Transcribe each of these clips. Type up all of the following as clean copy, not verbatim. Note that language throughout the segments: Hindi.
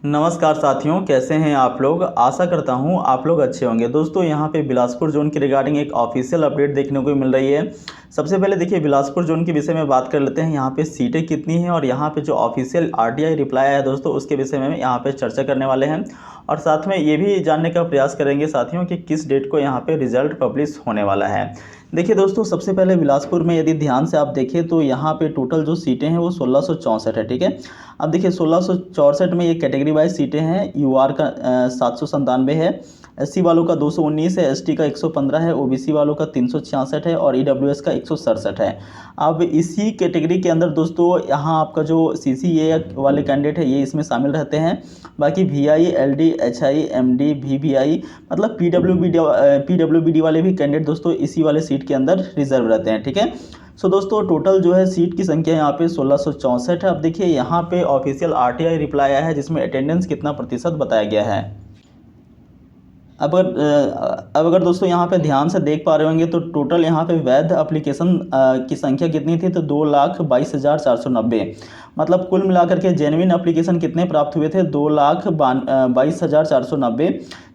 नमस्कार साथियों, कैसे हैं आप लोग। आशा करता हूं आप लोग अच्छे होंगे। दोस्तों यहां पे बिलासपुर जोन के रिगार्डिंग एक ऑफिशियल अपडेट देखने को मिल रही है। सबसे पहले देखिए बिलासपुर जोन के विषय में बात कर लेते हैं। यहां पे सीटें कितनी हैं और यहां पे जो ऑफिशियल आरटीआई रिप्लाई आया है दोस्तों, उसके विषय में यहां पे चर्चा करने वाले हैं। और साथ में ये भी जानने का प्रयास करेंगे साथियों कि किस डेट को यहाँ पे रिजल्ट पब्लिश होने वाला है। देखिए दोस्तों, सबसे पहले बिलासपुर में यदि ध्यान से आप देखें तो यहाँ पे टोटल जो सीटें हैं वो 1664 है। ठीक है, अब देखिए 1664 में ये कैटेगरी वाइज सीटें हैं। यूआर का 797 है, एससी वालों का 219 है, एसटी का 115 है, ओबीसी वालों का 366 है और ईडब्ल्यूएस का 167 है। अब इसी कैटेगरी के अंदर दोस्तों यहाँ आपका जो सीसीए वाले कैंडिडेट है ये इसमें शामिल रहते हैं। बाकी VI, LD, HI, MD, VVI मतलब पीडब्ल्यूबीडी वाले भी कैंडिडेट दोस्तों इसी वाले सीट के अंदर रिजर्व रहते हैं। ठीक है, सो दोस्तों टोटल जो है सीट की संख्या यहाँ पे 1664 है। अब देखिए यहाँ पे ऑफिशियल आरटीआई रिप्लाई आया है जिसमें अटेंडेंस कितना प्रतिशत बताया गया है। अब अगर दोस्तों यहाँ पे ध्यान से देख पा रहे होंगे तो टोटल यहाँ पे वैध एप्लीकेशन की संख्या कितनी थी, तो 2,22,490। मतलब कुल मिलाकर के जेन्युइन एप्लीकेशन कितने प्राप्त हुए थे, 2,22,490,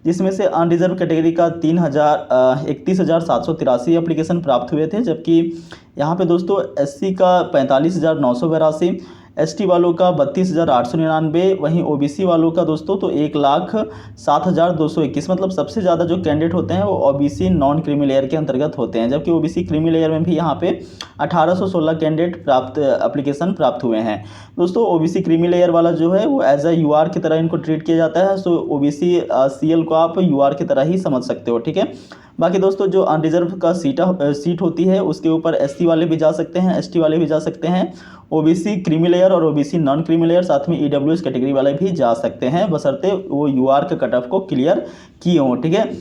जिसमें से अनरिजर्व कैटेगरी का 31,783 एप्लीकेशन प्राप्त हुए थे। जबकि यहाँ पे दोस्तों एससी का 45,982, एसटी वालों का 32,899, वहीं ओबीसी वालों का दोस्तों तो 1,07,221। मतलब सबसे ज़्यादा जो कैंडिडेट होते हैं वो ओबीसी नॉन क्रीमी लेयर के अंतर्गत होते हैं। जबकि ओबीसी क्रीमी लेयर में भी यहाँ पे 1816 कैंडिडेट एप्लीकेशन प्राप्त हुए हैं। दोस्तों ओबीसी क्रीमी लेयर वाला जो है वो एज अ यूआर की तरह इनको ट्रीट किया जाता है। सो ओबीसी सीएल को आप यूआर की तरह ही समझ सकते हो। ठीक है, बाकी दोस्तों जो अनरिजर्व का सीट होती है उसके ऊपर एससी वाले भी जा सकते हैं, एसटी वाले भी जा सकते हैं, ओबीसी क्रीमी लेयर और ओबीसी नॉन क्रीमी लेयर, साथ में ईडब्ल्यूएस कैटेगरी वाले भी जा सकते हैं, बशर्ते वो यूआर के कट ऑफ को क्लियर किए हों। ठीक है,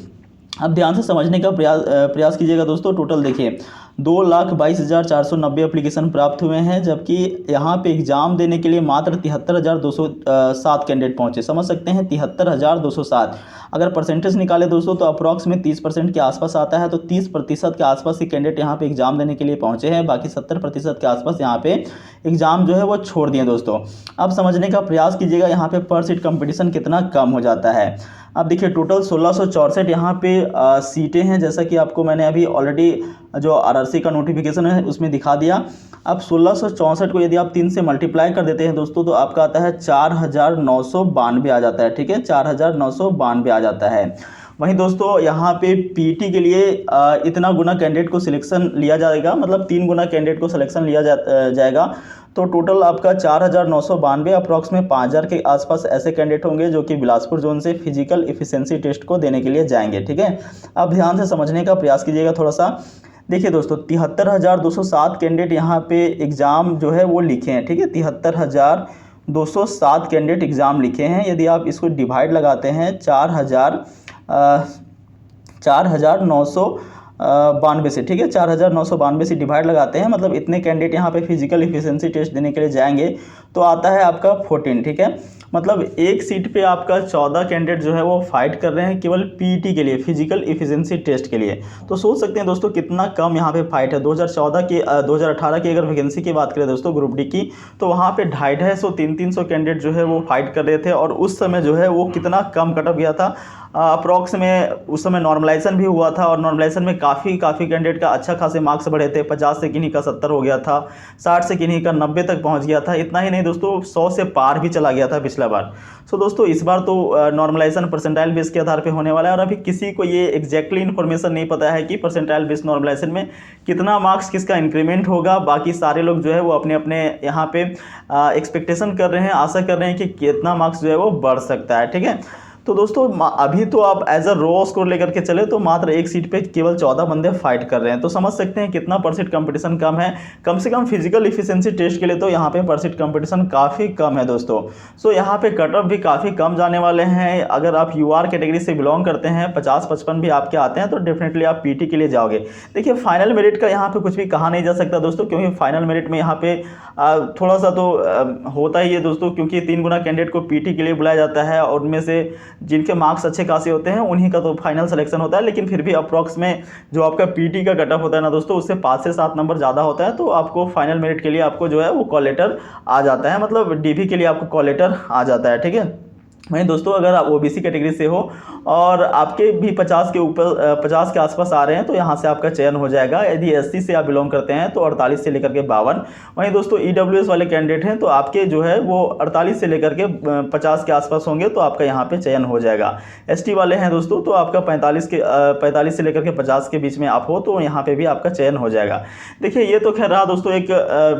अब ध्यान से समझने का प्रयास कीजिएगा दोस्तों। टोटल देखिए 2,22,490 एप्लीकेशन प्राप्त हुए हैं। जबकि यहाँ पे एग्जाम देने के लिए मात्र 73,207 कैंडिडेट पहुँचे। समझ सकते हैं 73,207। अगर परसेंटेज निकाले दोस्तों तो अप्रॉक्स में 30% के आसपास आता है। तो 30% के आसपास ही कैंडिडेट यहाँ पे एग्जाम देने के लिए पहुँचे हैं। बाकी 70% के आसपास यहाँ पे एग्जाम जो है वो छोड़ दिए दोस्तों। अब समझने का प्रयास कीजिएगा यहाँ पे पर सीट कंपटीशन कितना कम हो जाता है। अब देखिए टोटल 1664 यहाँ पे सीटें हैं, जैसा कि आपको मैंने अभी ऑलरेडी जो आरआरसी का नोटिफिकेशन है उसमें दिखा दिया। अब 1664 को यदि आप 3 से मल्टीप्लाई कर देते हैं दोस्तों तो आपका आता है 4,992 आ जाता है। ठीक है, 4,992 आ जाता है। वहीं दोस्तों यहाँ पे पीटी के लिए इतना गुना कैंडिडेट को सिलेक्शन लिया जाएगा, मतलब 3 गुना कैंडिडेट को सिलेक्शन लिया जाएगा। तो टोटल आपका 4,992 अप्रॉक्स में 5,000 के आसपास ऐसे कैंडिडेट होंगे जो कि बिलासपुर जोन से फिजिकल एफिशिएंसी टेस्ट को देने के लिए जाएंगे। ठीक है, अब ध्यान से समझने का प्रयास कीजिएगा थोड़ा सा। देखिए दोस्तों 73,207 कैंडिडेट यहाँ पे एग्ज़ाम जो है वो लिखे हैं। ठीक है, 73,207 कैंडिडेट एग्ज़ाम लिखे हैं। यदि आप इसको डिवाइड लगाते हैं 4,992 से, ठीक है, 4,992 से डिवाइड लगाते हैं, मतलब इतने कैंडिडेट यहाँ पे फिजिकल एफिशिएंसी टेस्ट देने के लिए जाएंगे तो आता है आपका 14। ठीक है, मतलब एक सीट पे आपका 14 कैंडिडेट जो है वो फाइट कर रहे हैं केवल पीटी के लिए, फिजिकल एफिशिएंसी टेस्ट के लिए। तो सोच सकते हैं दोस्तों कितना कम यहाँ पे फाइट है। 2018 की अगर वैकेंसी की बात करें दोस्तों ग्रुप डी की, तो वहाँ पे 250-300 कैंडिडेट जो है वो फाइट कर रहे थे। और उस समय जो है वो कितना कम कटअप गया था, अप्रॉक्स में उस समय नॉर्मलाइजेशन भी हुआ था और नॉर्मलाइजेशन में काफ़ी कैंडिडेट का अच्छा खासे मार्क्स बढ़े थे। 50 से किन्हीं का 70 हो गया था, 60 से किन्हीं का 90 तक पहुंच गया था। इतना ही नहीं दोस्तों 100 से पार भी चला गया था पिछला बार। सो दोस्तों इस बार तो नॉर्मलाइजेशन परसेंटाइल बेस के आधार पे होने वाला है और अभी किसी को ये एग्जैक्टली इन्फॉर्मेशन नहीं पता है कि परसेंटाइल बेस नॉर्मलाइजेशन में कितना मार्क्स किसका इंक्रीमेंट होगा। बाकी सारे लोग जो है वो अपने अपने यहाँ पे एक्सपेक्टेशन कर रहे हैं, आशा कर रहे हैं कि कितना मार्क्स जो है वो बढ़ सकता है। ठीक है, तो दोस्तों अभी तो आप एज अ रॉ स्कोर लेकर के चले तो मात्र एक सीट पे केवल 14 बंदे फाइट कर रहे हैं। तो समझ सकते हैं कितना परसेंट कंपटीशन कम है। कम से कम फिजिकल एफिशिएंसी टेस्ट के लिए तो यहाँ पे परसेंट कंपटीशन काफ़ी कम है दोस्तों। सो यहाँ पे कट ऑफ भी काफ़ी कम जाने वाले हैं। अगर आप यूआर कैटेगरी से बिलोंग करते हैं, 50-55 भी आपके आते हैं, तो डेफिनेटली आप पीटी के लिए जाओगे। देखिए फाइनल मेरिट का यहाँ पे कुछ भी कहा नहीं जा सकता दोस्तों, क्योंकि फाइनल मेरिट में यहाँ पे थोड़ा सा तो होता ही है दोस्तों, क्योंकि 3 गुना कैंडिडेट को पीटी के लिए बुलाया जाता है और उनमें से जिनके मार्क्स अच्छे खासे होते हैं उन्हीं का तो फाइनल सिलेक्शन होता है। लेकिन फिर भी अप्रॉक्स में जो आपका पीटी का कटअप होता है ना दोस्तों, उससे 5 से 7 नंबर ज़्यादा होता है। तो आपको फाइनल मेरिट के लिए आपको जो है वो कॉल लेटर आ जाता है, मतलब डीवी के लिए आपको कॉल लेटर आ जाता है। ठीक है, वहीं दोस्तों अगर आप ओबीसी कैटेगरी से हो और आपके भी 50 के ऊपर 50 के आसपास आ रहे हैं तो यहाँ से आपका चयन हो जाएगा। यदि एससी से आप बिलोंग करते हैं तो 48 से लेकर के 52। वहीं दोस्तों ईडब्ल्यूएस वाले कैंडिडेट हैं तो आपके जो है वो 48 से लेकर के 50 के आसपास होंगे तो आपका यहाँ पे चयन हो जाएगा। एसटी वाले हैं दोस्तों तो आपका 45 से लेकर के 50 के बीच में आप हो तो यहाँ पे भी आपका चयन हो जाएगा। देखिए ये तो खैर रहा दोस्तों एक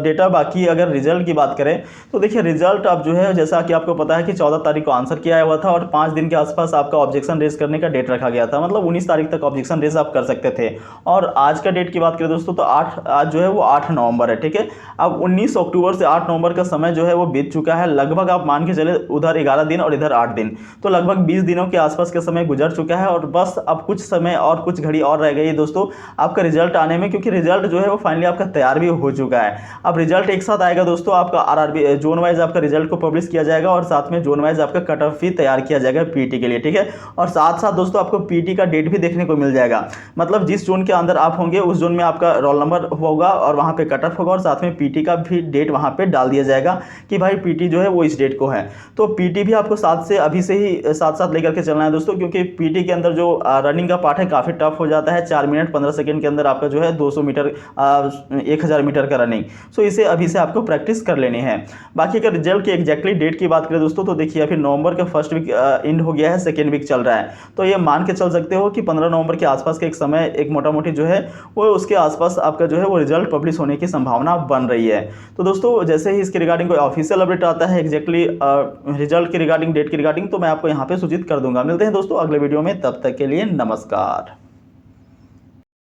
डेटा। बाकी अगर रिजल्ट की बात करें तो देखिए रिजल्ट अब जो है जैसा कि आपको पता है कि 14 तारीख को आंसर किया हुआ था और 5 दिन के आसपास आपका ऑब्जेक्शन रेज करने का डेट रखा गया था, मतलब 19 तारीख तक ऑब्जेक्शन रेज आप कर सकते थे। और आज का डेट की बात करें दोस्तों तो आज जो है वो 8 नवंबर है, ठीक है। अब 19 अक्टूबर से 8 नवंबर का समय जो है वो बीत चुका है। लगभग आप मान के चले उधर 11 दिन और इधर 8 दिन, तो लगभग 20 दिनों के आसपास का समय गुजर चुका है और बस अब कुछ समय और कुछ घड़ी और रह गई है दोस्तों आपका रिजल्ट आने में, क्योंकि रिजल्ट जो है वो फाइनली आपका तैयार भी हो चुका है। अब रिजल्ट एक साथ आएगा दोस्तों, आपका आरआरबी जोन वाइज आपका रिजल्ट को पब्लिश किया जाएगा और साथ में जोन वाइज आपका कट ऑफ भी तैयार किया जाएगा पीटी के लिए, ठीक है। और साथ साथ दोस्तों आपको पीटी का डेट भी देखने को मिल जाएगा, मतलब जिस जोन के अंदर आप होंगे उस जोन में आपका रोल नंबर होगा और वहां पे कट ऑफ होगा और साथ में पीटी का भी डेट वहां पे डाल दिया जाएगा कि भाई पीटी जो है वो इस डेट को है। तो पीटी भी आपको अभी से ही साथ लेकर के चलना है दोस्तों, क्योंकि पीटी के अंदर जो रनिंग का पार्ट है काफी टफ हो जाता है। 4 मिनट 15 सेकंड के अंदर आपका जो है 200 मीटर 1000 मीटर का रनिंग, सो इसे अभी से आपको प्रैक्टिस कर लेनी है। बाकी अगर रिजल्ट की एग्जैक्टली डेट की बात करें दोस्तों तो देखिए अभी नवंबर का फर्स्ट वीक एंड हो गया है, सेकेंड वीक चल रहा है, तो ये मान के चल सकते हो कि 15 नवंबर के आसपास का एक समय एक मोटा मोटी जो है वो उसके आसपास आपका जो है वो रिजल्ट पब्लिश होने की संभावना बन रही है। तो दोस्तों जैसे ही इसके रिगार्डिंग कोई ऑफिशियल अपडेट आता है एग्जैक्टली रिजल्ट के रिगार्डिंग डेट के रिगार्डिंग तो मैं आपको यहाँ पे सूचित कर दूंगा। मिलते हैं दोस्तों अगले वीडियो में, तब तक के लिए नमस्कार।